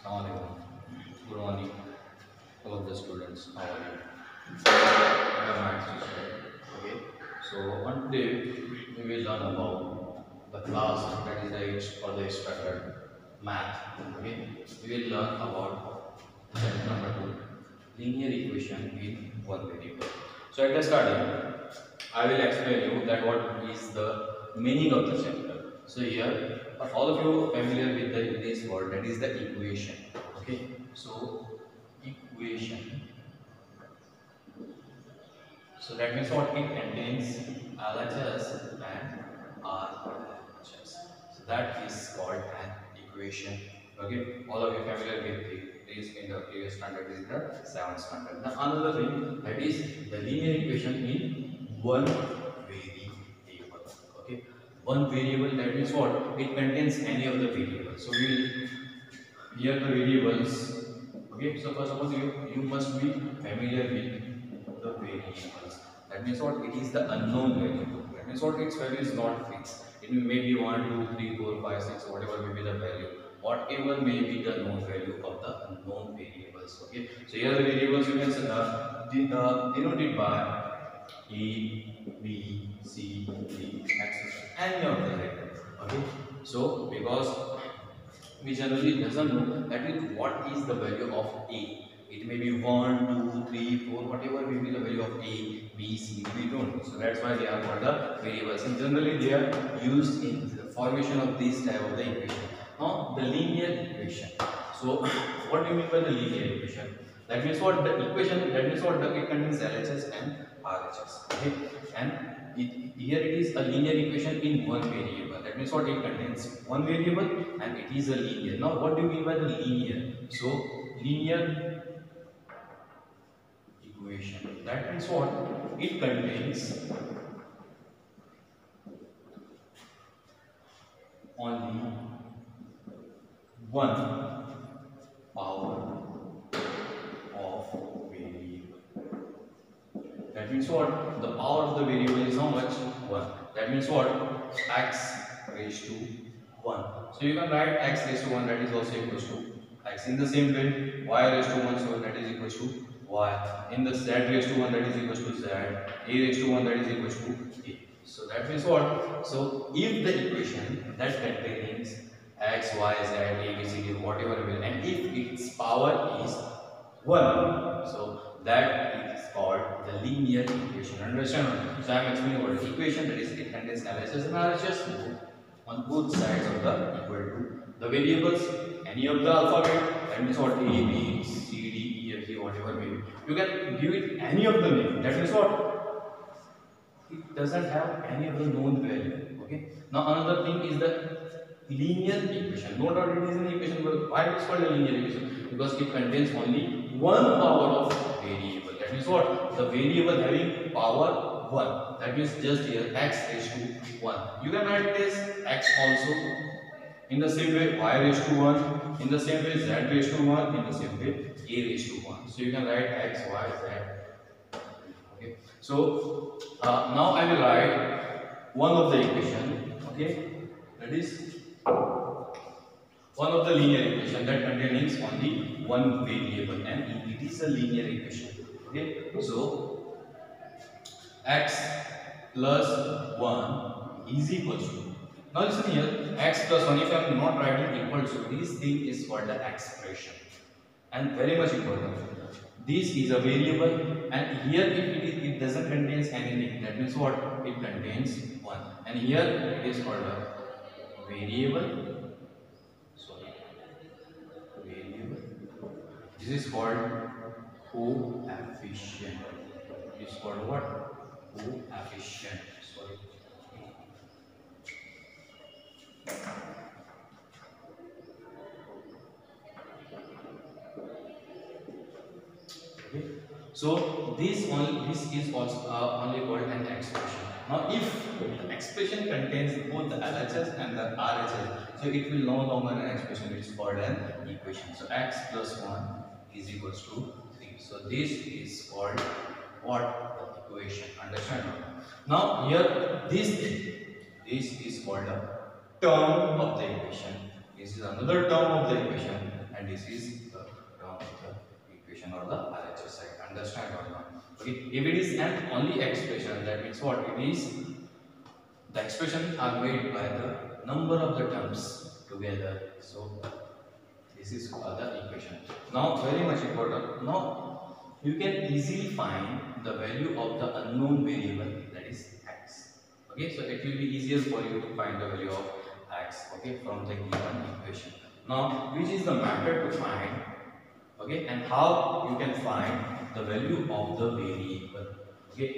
Assalamualaikum. Good morning, all of the students. How are you? I am maths teacher. Okay. So on today we will learn about the class that is the H or the structured math. Okay. We will learn about chapter number 2, linear equation in one variable. So at the starting, I will explain you that what is the meaning of the chapter. So here, all of you familiar with this word, that is the equation. Okay, so equation. So that means what it contains LHS and RHS. So that is called an equation. Okay, all of you familiar with this in the previous standard is the seventh standard. Now another thing, that is the linear equation in one variable. Okay, one variable, that means what it contains any of the variables. So we will here the variables. Okay, so first of all you must be familiar with the variables. That means what it is the unknown variable. That means what its value is not fixed. It may be 1 2 3 4 5 6, whatever may be the value, whatever may be the known value of the unknown variables. Okay, so here the variables you can denoted by a, b, c, d, etc. Any of the letters. Okay, so because we generally doesn't know that is what is the value of a. It may be 1 2 3 4, whatever may be the value of a, b, c, we don't know. So that's why they are called the variables, and generally they are used in the formation of this type of the equation. Now the linear equation. So what do you mean by the linear equation? That means what the equation, that means what it contains LHS and RHS. Okay, and here it is a linear equation in one variable. That means what it contains one variable and it is a linear. Now what do you mean by the linear? So linear equation, that means what it contains only one power of variable. That means what the power of the variable is how much? 1. That means what x raised to 1. So you can write x raised to 1, that is also equals to x. In the same way, y raised to 1, so that is equals to y. In the z raised to 1, that is equals to z. A raised to 1, that is equals to a. So that means what? So if the equation that contains x, y, z, a, b, c, d, whatever will, and if its power is 1, so that is called the linear equation. Understand? So I am explaining what is equation, that is it contains LHS and RHS on both sides of the equal to the variables, any of the alphabet, that means what a, b, c, d, e, f, g, whatever may be. You can give it any of the name. That means what it doesn't have any of the known value. Okay. Now another thing is the linear equation. No doubt it is an equation, but why it is called a linear equation? Because it contains only one power of variable. That means what the variable having power 1. That means just here x raised to 1. You can write this x also. In the same way y raised to 1. In the same way z raised to 1. In the same way a raised to 1. So you can write x, y, z. Okay. So now I will write one of the equation. Okay, that is one of the linear equation that contains only one variable, and it is a linear equation. Okay, so x plus 1 is equals to. Now listen here, x plus 1. If I am not writing equal to, this thing is called the expression, and very much important. This is a variable, and here if it doesn't contains anything, that means what it contains 1, and here it is called a variable. Sorry, variable. This is called coefficient. It is called what? Coefficient. Sorry. Okay. So this is also only called an expression. Now if the expression contains both the LHS and the RHS, so it will no longer an expression, it is called an equation. So x plus 1 is equals to 3. So this is called what? The equation. Understand? Now here this is called a term of the equation. This is another term of the equation, and this is the term of the equation or the RHS side. Understand or not? Okay, if it is an only expression, that means what? It is the expression are made by the number of the terms together. So this is the equation. Now very much important. Now you can easily find the value of the unknown variable, that is x. Okay, so it will be easier for you to find the value of x, okay, from the given equation. Now which is the method to find, okay, and how you can find the value of the variable. Okay,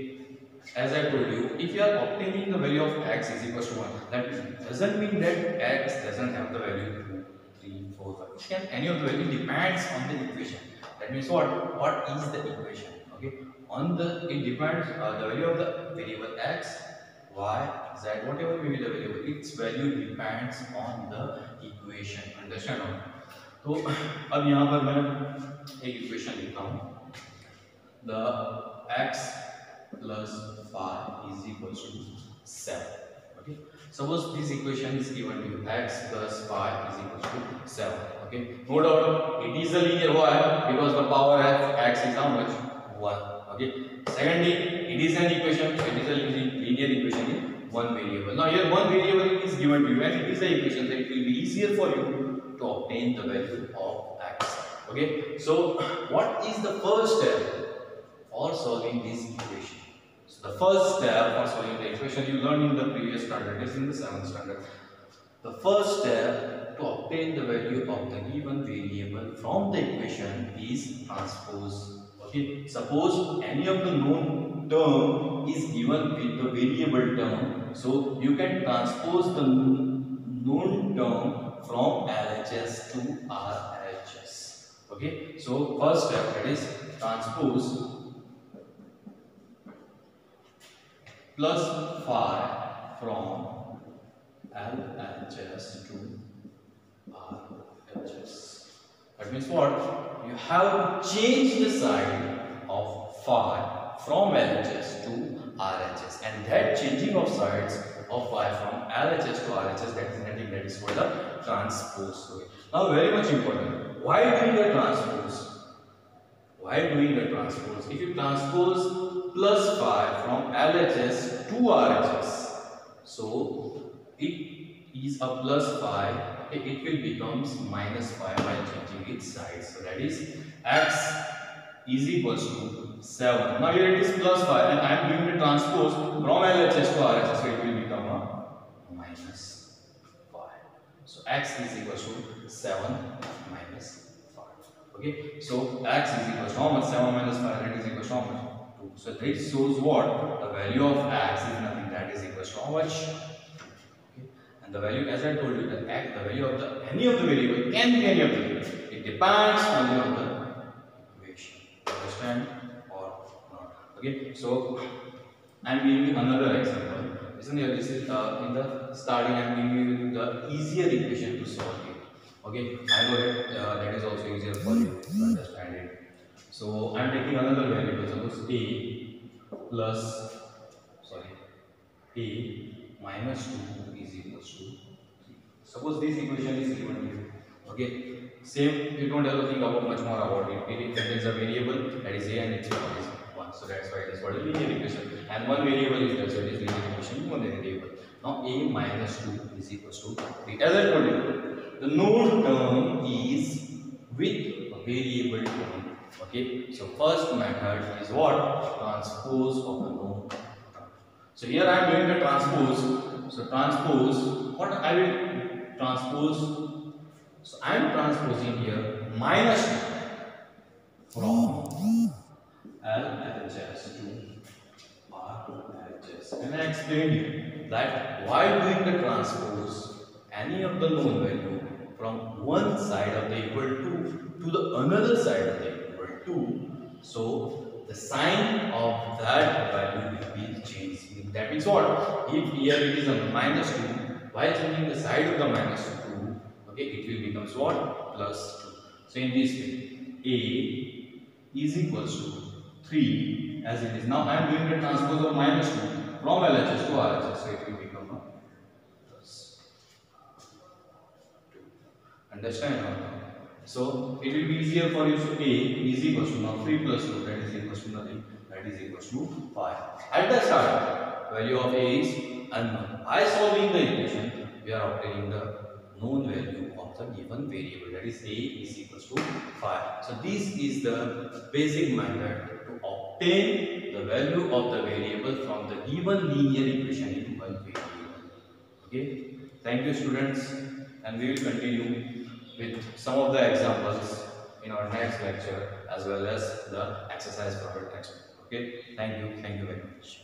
as I told you, if you are obtaining the value of x is equals to 1, that doesn't mean that x doesn't have the value 2, 3, 4, 5. It can any of the value, depends on the equation. That means what? What is the equation? Okay, on the, it depends the value of the variable x, y, z, whatever may be the variable, its value depends on the equation. Understand? तो अब यहाँ पर मैं एक equation लिखता हूँ, the x plus 5 is equals to 7. Okay, suppose this equation is given to you, x plus 5 is equals to 7. Okay, no doubt it is a linear. Why? Because the power of x is how much? 1. Okay, secondly, it is an equation, so it is a linear equation in one variable. Now here one variable is given to you and it is an equation, so it will be easier for you to obtain the value of x. Okay, so what is the first step for solving this equation? So the first step for solving the equation you learned in the previous standard, is in the 7th standard. The first step to obtain the value of the given variable from the equation is transpose. Okay, suppose any of the known term is given with the variable term, so you can transpose the known term from LHS to RHS. Okay, so first step, that is transpose plus 5 from LHS to RHS. That means what? You have to change the sign of 5 from LHS to RHS, and that changing of sides of 5 from LHS to RHS, that is nothing, that is called the transpose. Okay. Now very much important, why doing the transpose? Why doing the transpose? If you transpose plus 5 from LHS to RHS, so it is a plus 5, it will becomes minus 5 by changing its sides. So that is x is equals to 7. Now here it is plus 5 and I am doing the transpose from LHS to RHS, so it will become a minus 5. So x is equals to 7 minus 5. Okay, so x is equals to how much? 7 minus 5, that is equals to how much? 2. So this shows what? The value of x is nothing, that is equals to how much? Okay. And the value, as I told you, the value of the any of the variable can be any of the variable. It depends only on the equation. Understand or not? Okay, so I am giving you another example. Listen here, this is in the starting I am giving you the easier equation to solve it. Okay, I know that that is also easier for you to understand it. So I am taking another variable, suppose a plus, a minus 2 is equals to 3. Suppose this equation is given to you. Okay, same, you don't have to think about much more about it. It contains a variable, that is a, and its value is 1. So that's why it is called a linear equation. And one variable is there, so it is linear equation, one variable. Now a minus 2 is equals to 3. As I told you, the known term is with a variable term. Okay, so first method is what? Transpose of the known term. So here I am doing the transpose. So transpose, what I will transpose? So I am transposing here minus 2 from LHS to RHS. And I explained you that while doing the transpose, any of the known value from one side of the equal to the another side of the equal to, so the sign of that value will be changed. That means what? If here it is a minus 2, while changing the side of the minus 2, okay, it will becomes what? Plus 2. So in this way, a is equals to 3 as it is. Now I am doing the transpose of minus 2 from LHS to RHS, so it will become a plus 2. Understand or not? So it will be easier for you. So a is equals to now 3 plus 2, that is equals to nothing, that is equals to 5. At the start, value of a is unknown. By solving the equation, we are obtaining the known value of the given variable, that is a is equals to 5. So this is the basic method to obtain the value of the variable from the given linear equation in one variable. Okay, thank you students, and we will continue with some of the examples in our next lecture as well as the exercise from the textbook. Okay, thank you very much.